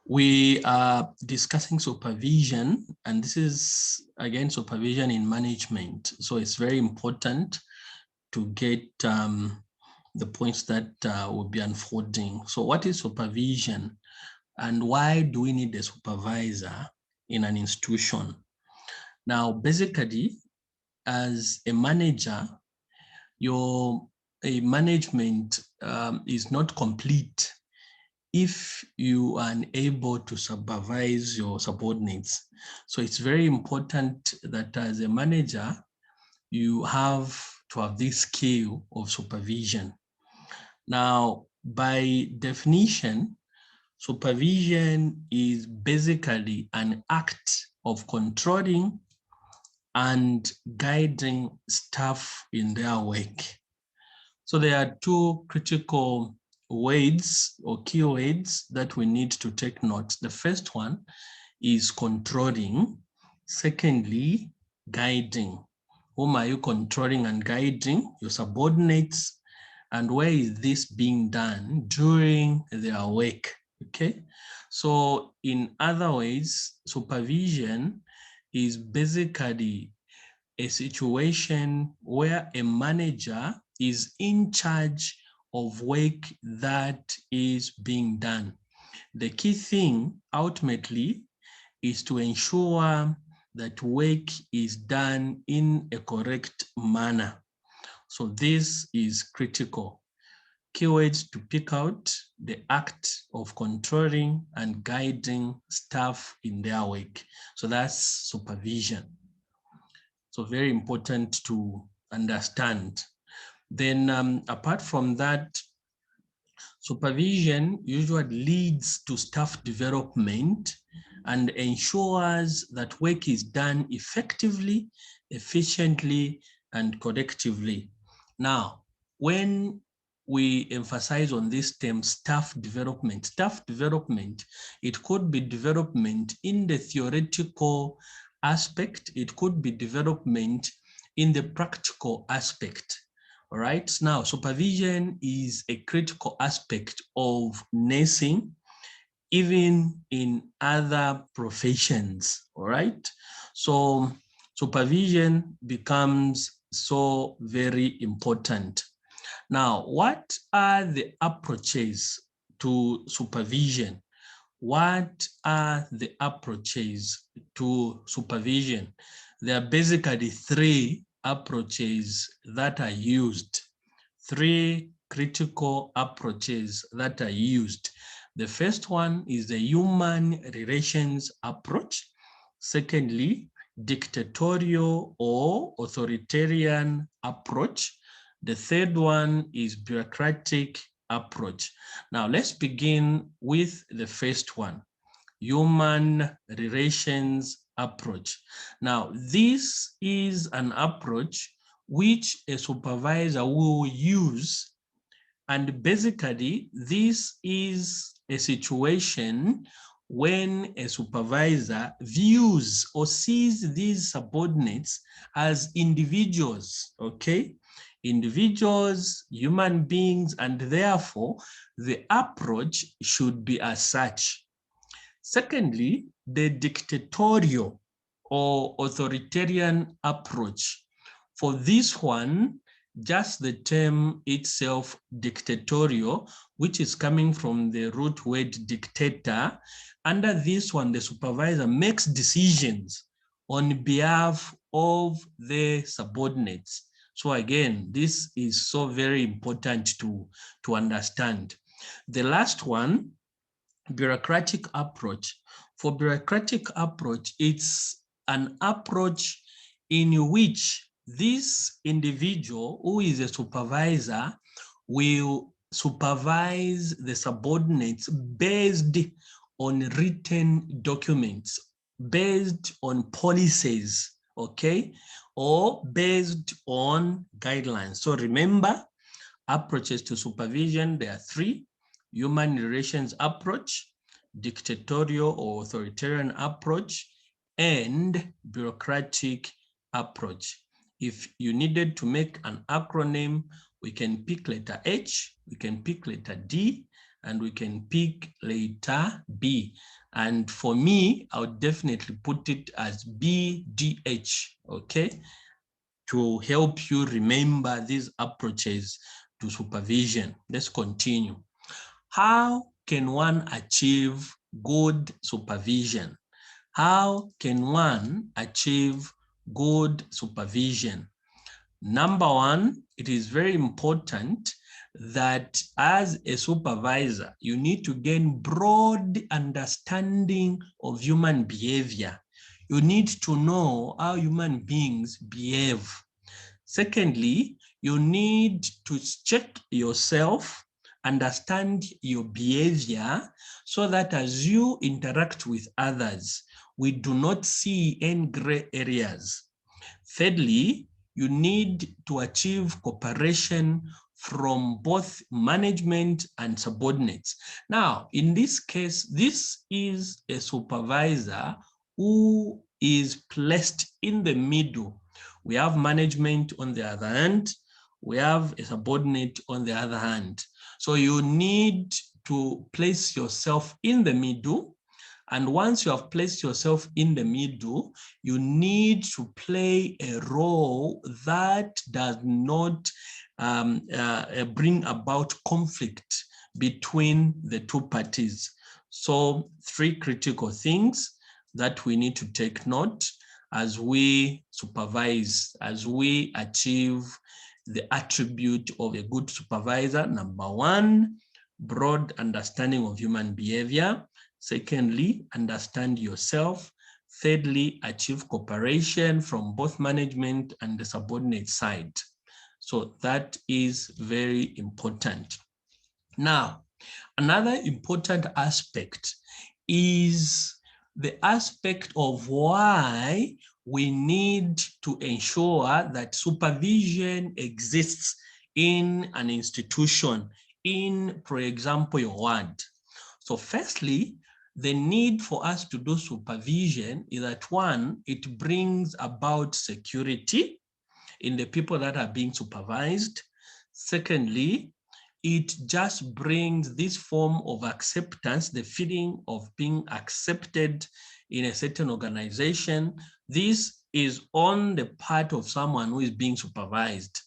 We are discussing supervision, and this is again supervision in management. So it's very important to get the points that will be unfolding. So what is supervision, and why do we need a supervisor in an institution? Now, basically, as a manager, your management is not complete if you are unable to supervise your subordinates. So it's very important that as a manager, you have to have this skill of supervision. Now, by definition, supervision is basically an act of controlling and guiding staff in their work. So there are two critical words or keywords that we need to take note. The first one is controlling. Secondly, guiding. Whom are you controlling and guiding? Your subordinates. And where is this being done during their work? Okay. So in other ways, supervision is basically a situation where a manager is in charge of work that is being done. The key thing ultimately is to ensure that work is done in a correct manner. So this is critical. Keywords to pick out: the act of controlling and guiding staff in their work. So that's supervision. So very important to understand. Then apart from that, supervision usually leads to staff development and ensures that work is done effectively, efficiently, and collectively. Now, when we emphasize on this term, staff development, it could be development in the theoretical aspect, it could be development in the practical aspect. All right, now supervision is a critical aspect of nursing, even in other professions. All right, so supervision becomes so very important. Now, what are the approaches to supervision? What are the approaches to supervision? There are basically three approaches that are used, three critical approaches that are used. The first one is the human relations approach. Secondly, dictatorial or authoritarian approach. The third one is bureaucratic approach. Now, let's begin with the first one, human relations approach. Now, this is an approach which a supervisor will use, and basically this is a situation when a supervisor views or sees these subordinates as individuals, okay? Individuals, human beings, and therefore the approach should be as such. Secondly, the dictatorial or authoritarian approach. For this one, just the term itself, dictatorial, which is coming from the root word dictator, under this one, the supervisor makes decisions on behalf of the subordinates. So again, this is so very important to understand. The last one, bureaucratic approach. For bureaucratic approach, it's an approach in which this individual who is a supervisor will supervise the subordinates based on written documents, based on policies, okay, or based on guidelines. So remember, approaches to supervision, there are three: human relations approach, dictatorial or authoritarian approach, and bureaucratic approach. If you needed to make an acronym, we can pick letter H, we can pick letter D, and we can pick letter B. And for me, I would definitely put it as BDH, okay, to help you remember these approaches to supervision. Let's continue. How can one achieve good supervision? How can one achieve good supervision? Number one, it is very important that as a supervisor, you need to gain broad understanding of human behavior. You need to know how human beings behave. Secondly, you need to check yourself, understand your behavior, so that as you interact with others, we do not see any gray areas. Thirdly, you need to achieve cooperation from both management and subordinates. Now, in this case, this is a supervisor who is placed in the middle. We have management on the other hand, we have a subordinate on the other hand. So you need to place yourself in the middle. And once you have placed yourself in the middle, you need to play a role that does not bring about conflict between the two parties. So 3 critical things that we need to take note as we supervise, as we achieve the attribute of a good supervisor. Number 1, broad understanding of human behavior. Secondly, understand yourself. Thirdly, achieve cooperation from both management and the subordinate side. So that is very important. Now, another important aspect is the aspect of why we need to ensure that supervision exists in an institution, in, for example, your ward. So firstly, the need for us to do supervision is that 1, it brings about security in the people that are being supervised. Secondly, it just brings this form of acceptance, the feeling of being accepted in a certain organization. This is on the part of someone who is being supervised.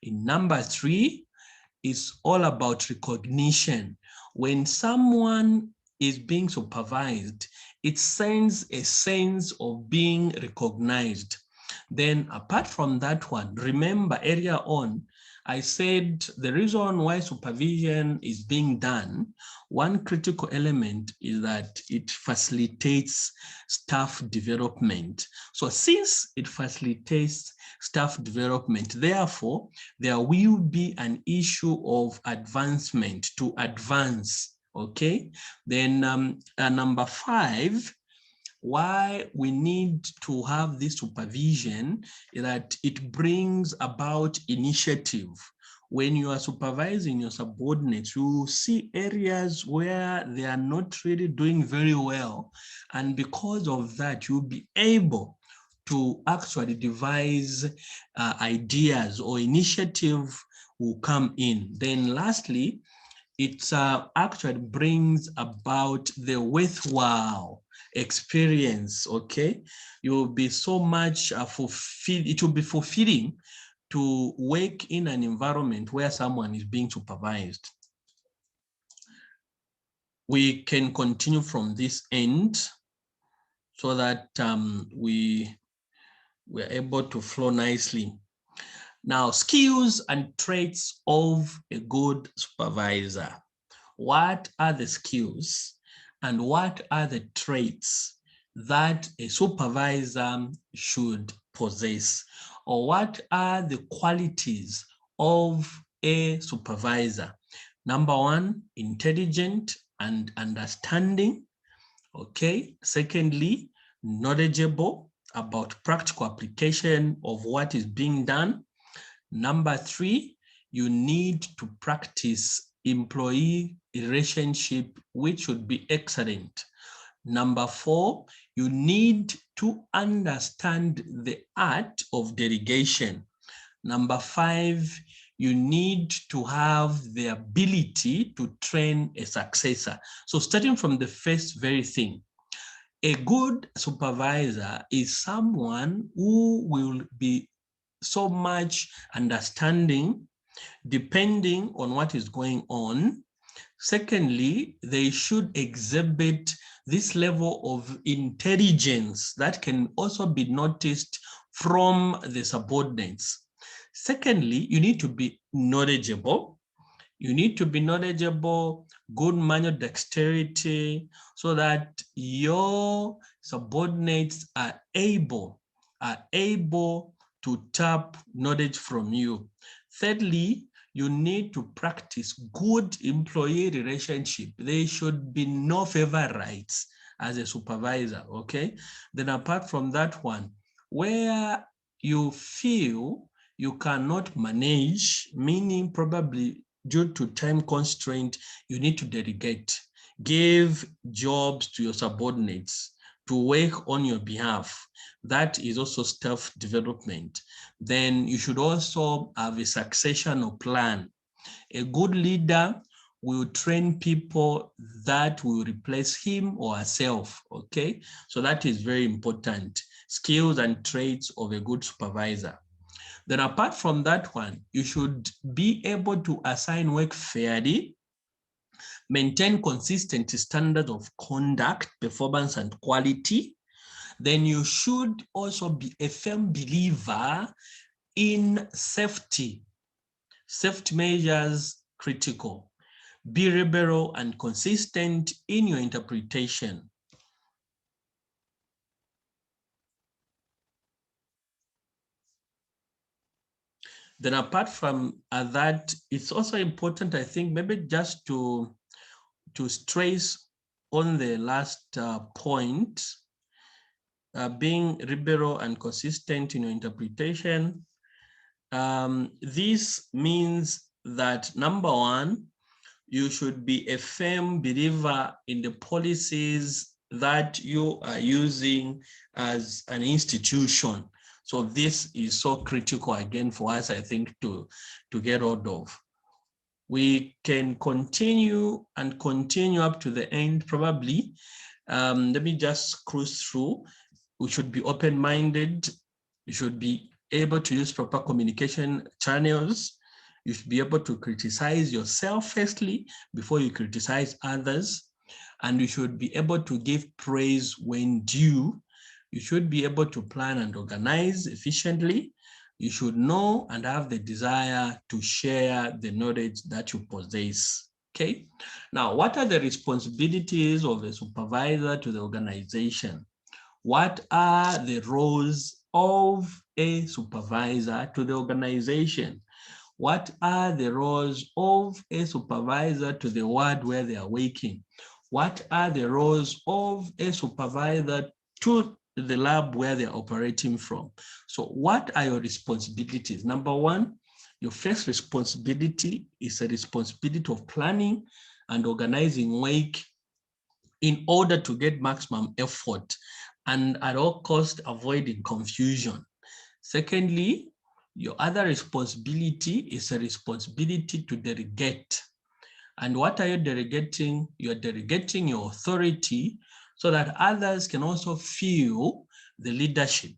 In number 3, it's all about recognition. When someone is being supervised, it sends a sense of being recognized. Then apart from that one, remember earlier on, I said the reason why supervision is being done, one critical element is that it facilitates staff development. So since it facilitates staff development, therefore, there will be an issue of advancement to advance, okay? Then number 5, why we need to have this supervision is that it brings about initiative. When you are supervising your subordinates, you see areas where they are not really doing very well. And because of that, you'll be able to actually devise ideas or initiative will come in. Then lastly, it actually brings about the worthwhile experience, okay? You'll be so much fulfilled, it will be fulfilling to work in an environment where someone is being supervised. We can continue from this end so that we're able to flow nicely. Now, skills and traits of a good supervisor. What are the skills and what are the traits that a supervisor should possess? Or what are the qualities of a supervisor? Number 1, intelligent and understanding. Okay. Secondly, knowledgeable about practical application of what is being done. Number 3, you need to practice employee relationship, which should be excellent. Number 4, you need to understand the art of delegation. Number 5, you need to have the ability to train a successor. So starting from the first very thing, a good supervisor is someone who will be so much understanding depending on what is going on. Secondly, they should exhibit this level of intelligence that can also be noticed from the subordinates. Secondly, you need to be knowledgeable. You need to be knowledgeable, good manual dexterity, so that your subordinates are able to tap knowledge from you. Thirdly, you need to practice good employee relationship. There should be no favorites as a supervisor, okay? Then apart from that one, where you feel you cannot manage, meaning probably due to time constraint, you need to delegate. Give jobs to your subordinates to work on your behalf. That is also staff development. Then you should also have a successional plan. A good leader will train people that will replace him or herself, okay? So that is very important. Skills and traits of a good supervisor. Then apart from that one, you should be able to assign work fairly, maintain consistent standards of conduct, performance, and quality. Then you should also be a firm believer in safety. Safety measures critical. Be liberal and consistent in your interpretation. Then apart from that, it's also important, I think, maybe just to stress on the last point, being liberal and consistent in your interpretation. This means that number one, you should be a firm believer in the policies that you are using as an institution. So this is so critical again for us, I think, to get hold of. We can continue up to the end probably. Let me just cruise through. We should be open-minded. You should be able to use proper communication channels. You should be able to criticize yourself firstly before you criticize others. And you should be able to give praise when due. You should be able to plan and organize efficiently. You should know and have the desire to share the knowledge that you possess. Okay. Now, what are the responsibilities of a supervisor to the organization? What are the roles of a supervisor to the organization? What are the roles of a supervisor to the ward where they are working? What are the roles of a supervisor to the lab where they're operating from? So what are your responsibilities? Number one, your first responsibility is a responsibility of planning and organizing work in order to get maximum effort and at all costs avoiding confusion. Secondly, your other responsibility is a responsibility to delegate. And what are you delegating? You're delegating your authority so that others can also feel the leadership.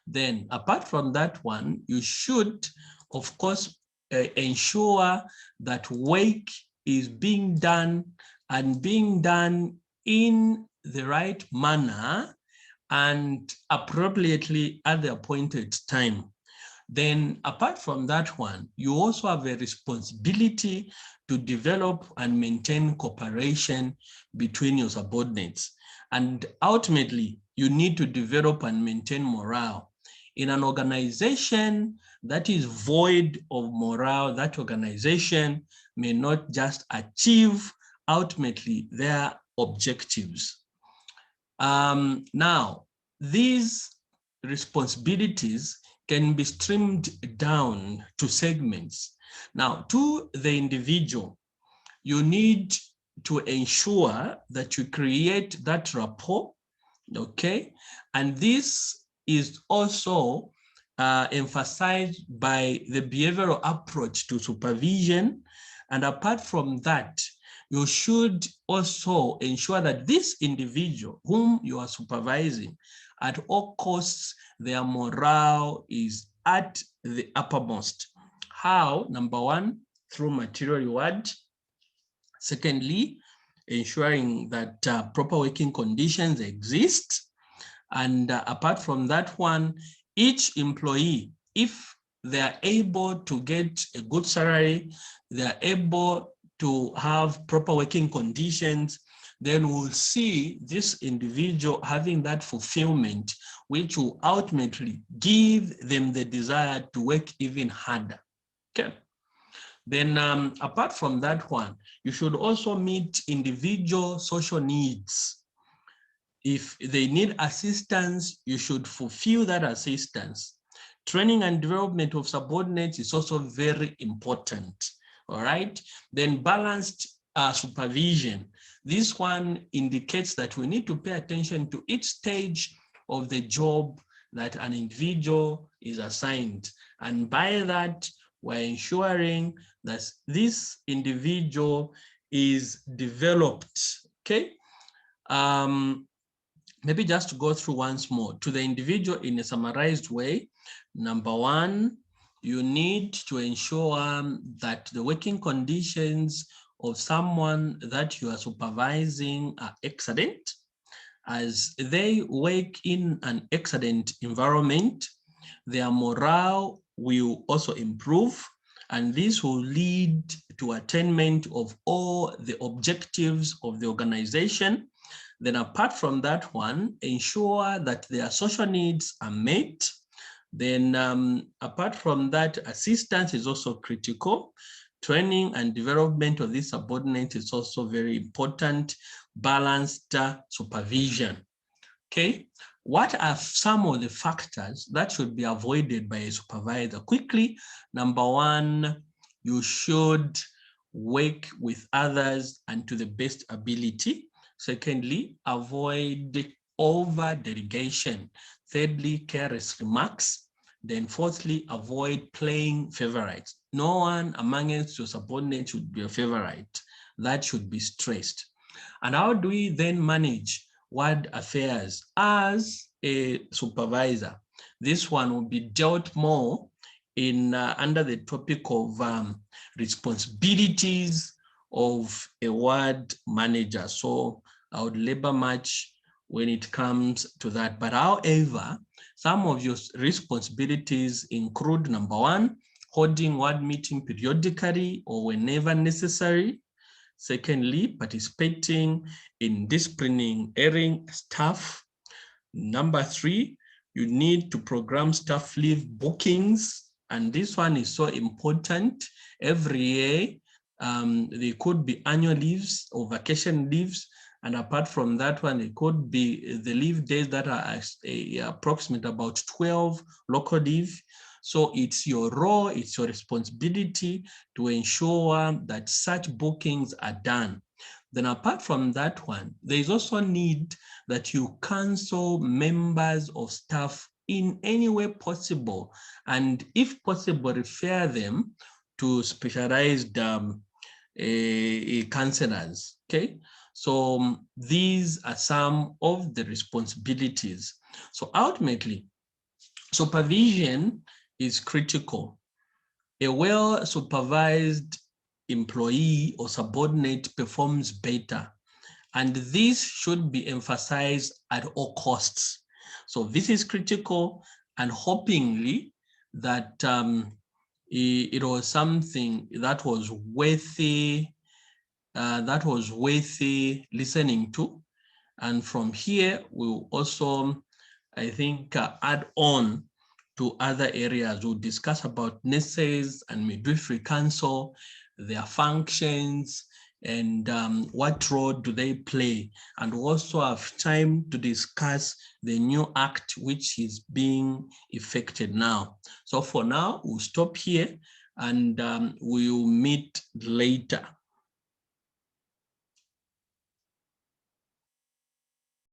Then apart from that one, you should, of course, ensure that work is being done and being done in the right manner and appropriately at the appointed time. Then apart from that one, you also have a responsibility to develop and maintain cooperation between your subordinates. And ultimately, you need to develop and maintain morale. In an organization that is void of morale, that organization may not just achieve ultimately their objectives. Now, these responsibilities can be streamed down to segments. Now, to the individual, you need to ensure that you create that rapport, okay? And this is also emphasized by the behavioral approach to supervision. And apart from that, you should also ensure that this individual whom you are supervising, at all costs, their morale is at the uppermost. How? Number one, through material reward. Secondly, ensuring that proper working conditions exist. And apart from that one, each employee, if they are able to get a good salary, they are able to have proper working conditions, then we'll see this individual having that fulfillment, which will ultimately give them the desire to work even harder. Okay. Then apart from that one, you should also meet individual social needs. If they need assistance, you should fulfill that assistance. Training and development of subordinates is also very important, all right? Then balanced supervision. This one indicates that we need to pay attention to each stage of the job that an individual is assigned. And by that, we're ensuring that this individual is developed, okay? Maybe just to go through once more, to the individual in a summarized way. Number one, you need to ensure that the working conditions of someone that you are supervising are excellent. As they work in an excellent environment, their morale will also improve, and this will lead to attainment of all the objectives of the organization. Then apart from that one, ensure that their social needs are met. Then apart from that, assistance is also critical. Training and development of this subordinate is also very important. Balanced supervision, okay? What are some of the factors that should be avoided by a supervisor? Quickly, number one, you should work with others and to the best ability. Secondly, avoid over-delegation. Thirdly, careless remarks. Then fourthly, avoid playing favorites. No one amongst your subordinates should be a favorite. That should be stressed. And how do we then manage ward affairs as a supervisor? This one will be dealt more in under the topic of responsibilities of a ward manager. So I would labor much when it comes to that. But however, some of your responsibilities include, number one, holding ward meeting periodically or whenever necessary. Secondly, participating in disciplining erring staff. Number three, you need to program staff leave bookings. And this one is so important. Every year, there could be annual leaves or vacation leaves. And apart from that one, it could be the leave days that are approximate about 12 local leave. So it's your role, it's your responsibility to ensure that such bookings are done. Then apart from that one, there is also need that you counsel members of staff in any way possible. And if possible, refer them to specialized counselors, okay? So these are some of the responsibilities. So ultimately, supervision is critical. A well-supervised employee or subordinate performs better, and this should be emphasized at all costs. So this is critical, and hopingly that it was something that was worthy listening to. And from here, we'll also, I think, add on to other areas. We'll discuss about nurses and midwifery council, their functions, and what role do they play. And we'll also have time to discuss the new act which is being effected now. So for now, we'll stop here and we'll meet later.